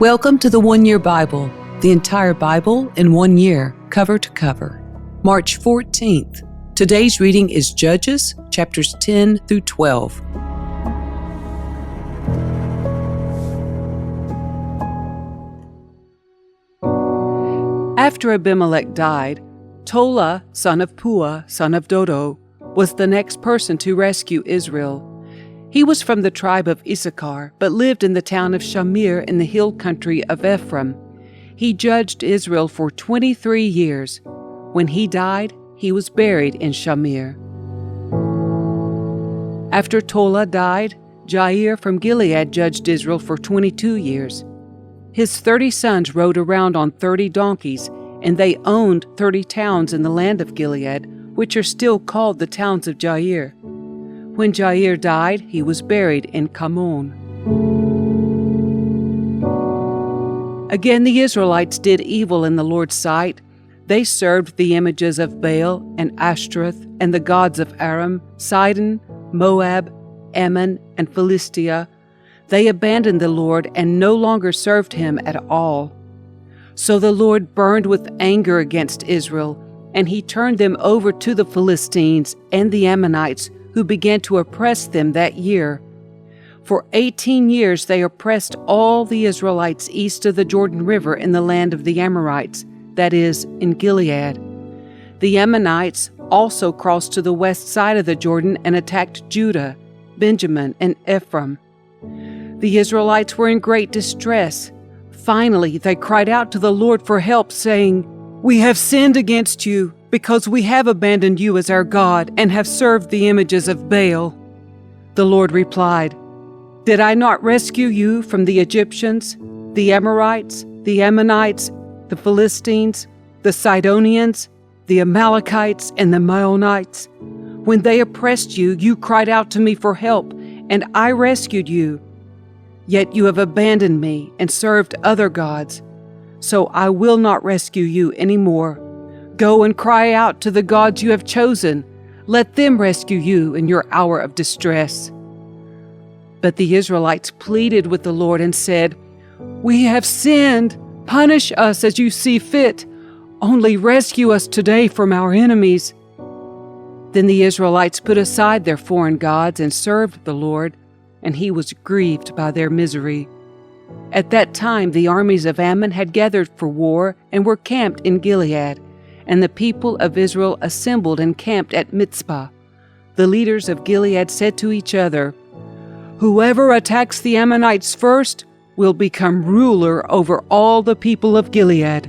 Welcome to the 1 Year Bible, the entire Bible in 1 year, cover to cover. March 14th. Today's reading is Judges, chapters 10 through 12. After Abimelech died, Tola, son of Puah, son of Dodo, was the next person to rescue Israel. He was from the tribe of Issachar, but lived in the town of Shamir in the hill country of Ephraim. He judged Israel for 23 years. When he died, he was buried in Shamir. After Tola died, Jair from Gilead judged Israel for 22 years. His 30 sons rode around on 30 donkeys, and they owned 30 towns in the land of Gilead, which are still called the towns of Jair. When Jair died, he was buried in Kamon. Again, the Israelites did evil in the Lord's sight. They served the images of Baal and Ashtoreth and the gods of Aram, Sidon, Moab, Ammon, and Philistia. They abandoned the Lord and no longer served him at all. So the Lord burned with anger against Israel, and he turned them over to the Philistines and the Ammonites, who began to oppress them that year. For 18 years they oppressed all the Israelites east of the Jordan River in the land of the Amorites, that is, in Gilead. The Ammonites also crossed to the west side of the Jordan and attacked Judah, Benjamin, and Ephraim. The Israelites were in great distress. Finally, they cried out to the Lord for help, saying, "We have sinned against you, because we have abandoned you as our God and have served the images of Baal." The Lord replied, "Did I not rescue you from the Egyptians, the Amorites, the Ammonites, the Philistines, the Sidonians, the Amalekites, and the Maonites? When they oppressed you, you cried out to me for help, and I rescued you. Yet you have abandoned me and served other gods. So I will not rescue you anymore. Go and cry out to the gods you have chosen. Let them rescue you in your hour of distress." But the Israelites pleaded with the Lord and said, "We have sinned. Punish us as you see fit. Only rescue us today from our enemies." Then the Israelites put aside their foreign gods and served the Lord, and he was grieved by their misery. At that time the armies of Ammon had gathered for war and were camped in Gilead, and the people of Israel assembled and camped at Mizpah. The leaders of Gilead said to each other, "Whoever attacks the Ammonites first will become ruler over all the people of Gilead."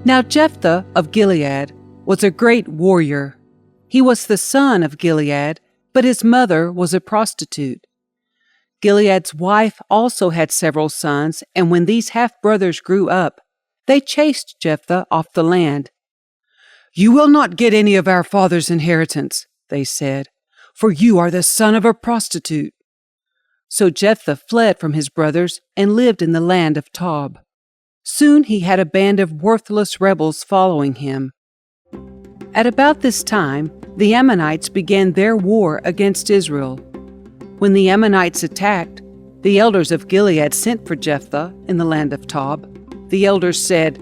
Now Jephthah of Gilead was a great warrior. He was the son of Gilead, but his mother was a prostitute. Gilead's wife also had several sons, and when these half-brothers grew up, they chased Jephthah off the land. "You will not get any of our father's inheritance," they said, "for you are the son of a prostitute." So Jephthah fled from his brothers and lived in the land of Tob. Soon he had a band of worthless rebels following him. At about this time, the Ammonites began their war against Israel. When the Ammonites attacked, the elders of Gilead sent for Jephthah in the land of Tob. The elders said,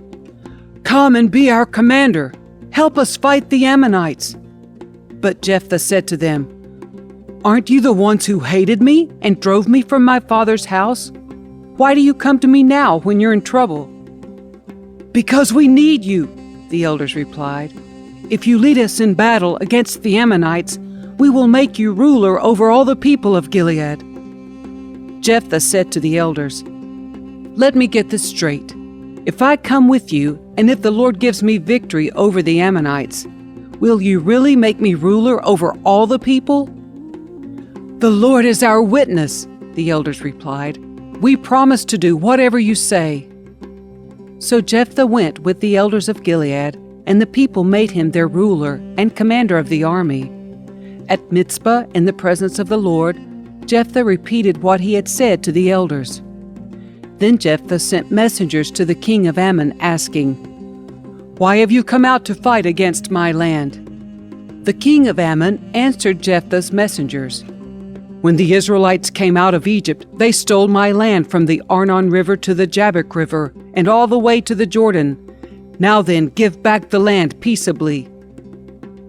"Come and be our commander. Help us fight the Ammonites." But Jephthah said to them, "Aren't you the ones who hated me and drove me from my father's house? Why do you come to me now when you're in trouble?" "Because we need you," the elders replied. "If you lead us in battle against the Ammonites, we will make you ruler over all the people of Gilead." Jephthah said to the elders, "Let me get this straight. If I come with you, and if the Lord gives me victory over the Ammonites, will you really make me ruler over all the people?" "The Lord is our witness," the elders replied. "We promise to do whatever you say." So Jephthah went with the elders of Gilead, and the people made him their ruler and commander of the army. At Mizpah, in the presence of the Lord, Jephthah repeated what he had said to the elders. Then Jephthah sent messengers to the king of Ammon, asking, "Why have you come out to fight against my land?" The king of Ammon answered Jephthah's messengers, "When the Israelites came out of Egypt, they stole my land from the Arnon River to the Jabbok River, and all the way to the Jordan. Now then, give back the land peaceably."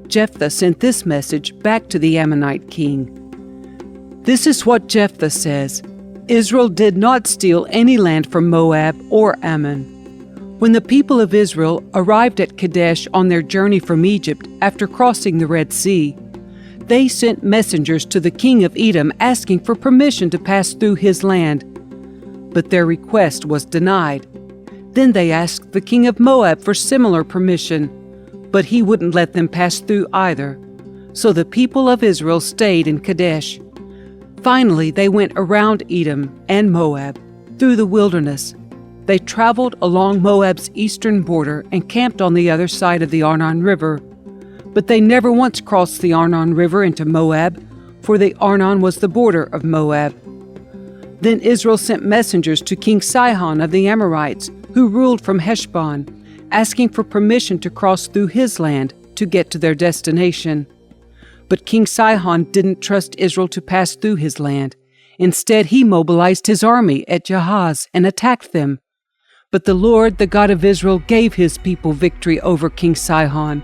Jephthah sent this message back to the Ammonite king. This is what Jephthah says: Israel did not steal any land from Moab or Ammon. When the people of Israel arrived at Kadesh on their journey from Egypt after crossing the Red Sea, they sent messengers to the king of Edom asking for permission to pass through his land. But their request was denied. Then they asked the king of Moab for similar permission, but he wouldn't let them pass through either. So the people of Israel stayed in Kadesh. Finally, they went around Edom and Moab through the wilderness. They traveled along Moab's eastern border and camped on the other side of the Arnon River. But they never once crossed the Arnon River into Moab, for the Arnon was the border of Moab. Then Israel sent messengers to King Sihon of the Amorites, who ruled from Heshbon, asking for permission to cross through his land to get to their destination. But King Sihon didn't trust Israel to pass through his land. Instead, he mobilized his army at Jahaz and attacked them. But the Lord, the God of Israel, gave his people victory over King Sihon.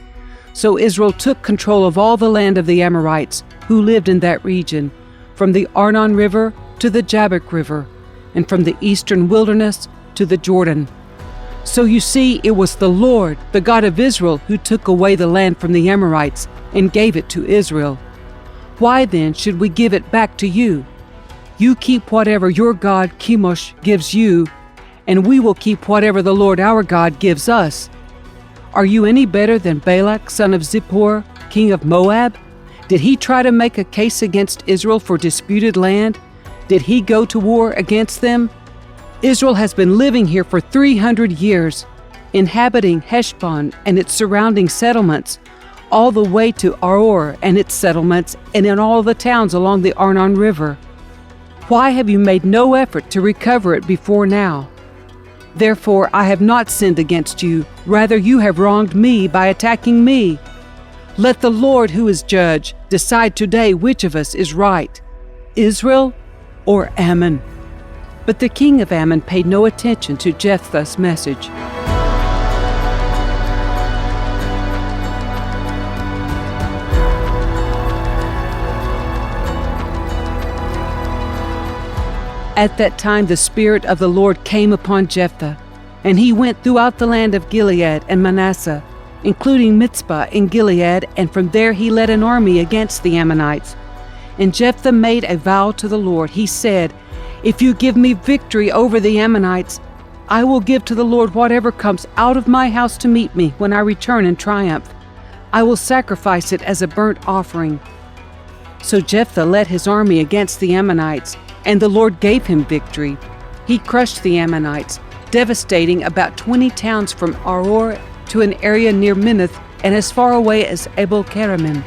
So Israel took control of all the land of the Amorites who lived in that region, from the Arnon River to the Jabbok River, and from the eastern wilderness to the Jordan. So you see, it was the Lord, the God of Israel, who took away the land from the Amorites and gave it to Israel. Why then should we give it back to you? You keep whatever your god Chemosh gives you, and we will keep whatever the Lord our God gives us. Are you any better than Balak, son of Zippor, king of Moab? Did he try to make a case against Israel for disputed land? Did he go to war against them? Israel has been living here for 300 years, inhabiting Heshbon and its surrounding settlements, all the way to Aroer and its settlements, and in all the towns along the Arnon River. Why have you made no effort to recover it before now? Therefore I have not sinned against you, rather you have wronged me by attacking me. Let the Lord, who is judge, decide today which of us is right, Israel or Ammon." But the king of Ammon paid no attention to Jephthah's message. At that time the Spirit of the Lord came upon Jephthah, and he went throughout the land of Gilead and Manasseh, including Mizpah in Gilead, and from there he led an army against the Ammonites. And Jephthah made a vow to the Lord. He said, "If you give me victory over the Ammonites, I will give to the Lord whatever comes out of my house to meet me when I return in triumph. I will sacrifice it as a burnt offering." So Jephthah led his army against the Ammonites, and the Lord gave him victory. He crushed the Ammonites, devastating about 20 towns from Aroer to an area near Minnith and as far away as Abel-keramim.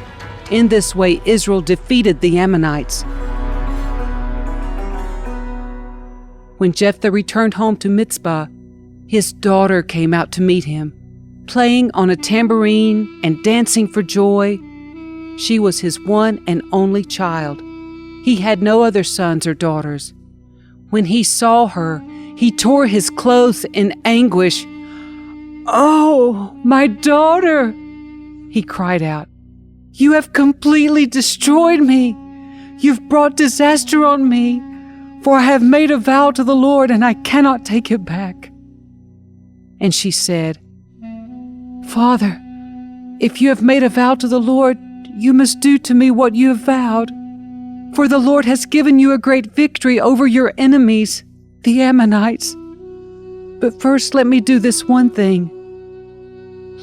In this way Israel defeated the Ammonites. When Jephthah returned home to Mizpah, his daughter came out to meet him, playing on a tambourine and dancing for joy. She was his one and only child. He had no other sons or daughters. When he saw her, he tore his clothes in anguish. "Oh, my daughter!" he cried out. "You have completely destroyed me. You've brought disaster on me, for I have made a vow to the Lord, and I cannot take it back." And she said, "Father, if you have made a vow to the Lord, you must do to me what you have vowed. For the Lord has given you a great victory over your enemies, the Ammonites. But first let me do this one thing.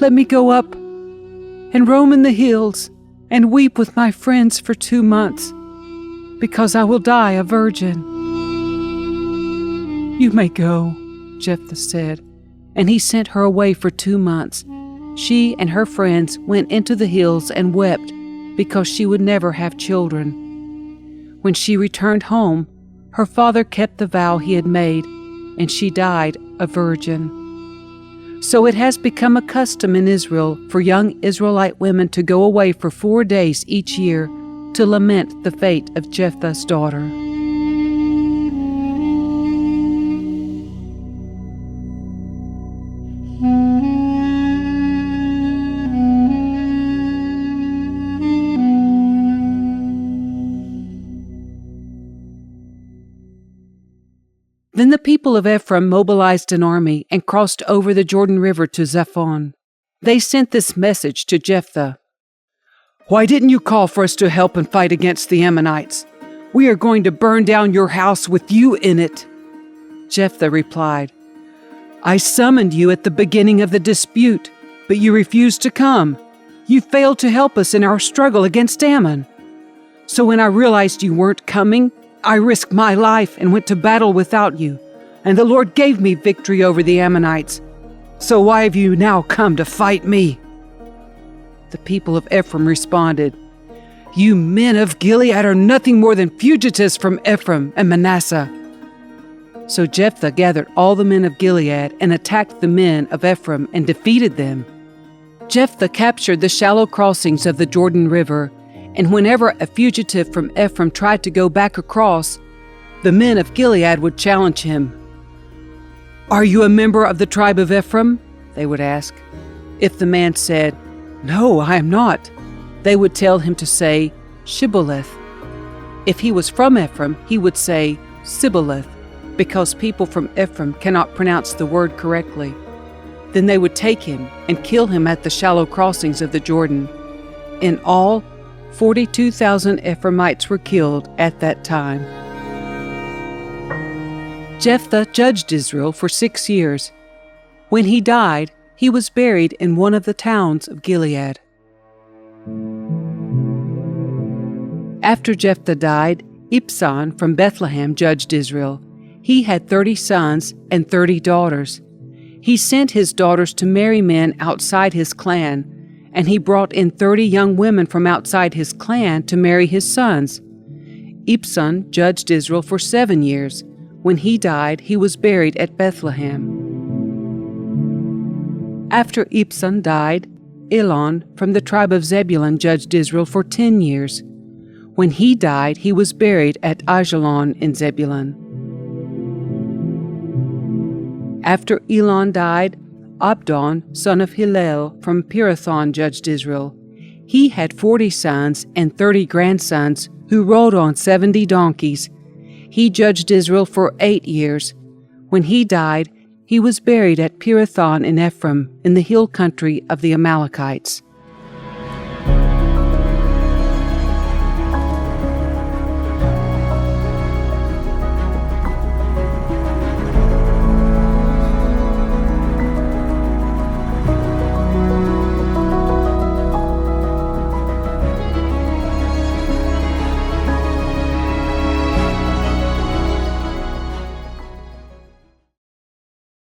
Let me go up and roam in the hills and weep with my friends for 2 months, because I will die a virgin." "You may go," Jephthah said, and he sent her away for 2 months. She and her friends went into the hills and wept because she would never have children. When she returned home, her father kept the vow he had made, and she died a virgin. So it has become a custom in Israel for young Israelite women to go away for 4 days each year to lament the fate of Jephthah's daughter. Then the people of Ephraim mobilized an army and crossed over the Jordan River to Zaphon. They sent this message to Jephthah: "Why didn't you call for us to help and fight against the Ammonites? We are going to burn down your house with you in it." Jephthah replied, "I summoned you at the beginning of the dispute, but you refused to come. You failed to help us in our struggle against Ammon. So when I realized you weren't coming, I risked my life and went to battle without you, and the Lord gave me victory over the Ammonites. So why have you now come to fight me?" The people of Ephraim responded, "You men of Gilead are nothing more than fugitives from Ephraim and Manasseh." So Jephthah gathered all the men of Gilead and attacked the men of Ephraim and defeated them. Jephthah captured the shallow crossings of the Jordan River, and whenever a fugitive from Ephraim tried to go back across, the men of Gilead would challenge him. "Are you a member of the tribe of Ephraim?" they would ask. If the man said, "No, I am not," they would tell him to say Shibboleth. If he was from Ephraim, he would say Sibboleth, because people from Ephraim cannot pronounce the word correctly. Then they would take him and kill him at the shallow crossings of the Jordan. In all, 42,000 Ephraimites were killed at that time. Jephthah judged Israel for 6 years. When he died, he was buried in one of the towns of Gilead. After Jephthah died, Ibzan from Bethlehem judged Israel. He had 30 sons and 30 daughters. He sent his daughters to marry men outside his clan, and he brought in 30 young women from outside his clan to marry his sons. Ibzan judged Israel for 7 years. When he died, he was buried at Bethlehem. After Ibzan died, Elon from the tribe of Zebulun judged Israel for 10 years. When he died, he was buried at Ajalon in Zebulun. After Elon died, Abdon, son of Hillel, from Pirathon judged Israel. He had 40 sons and 30 grandsons who rode on 70 donkeys. He judged Israel for 8 years. When he died, he was buried at Pirathon in Ephraim, in the hill country of the Amalekites.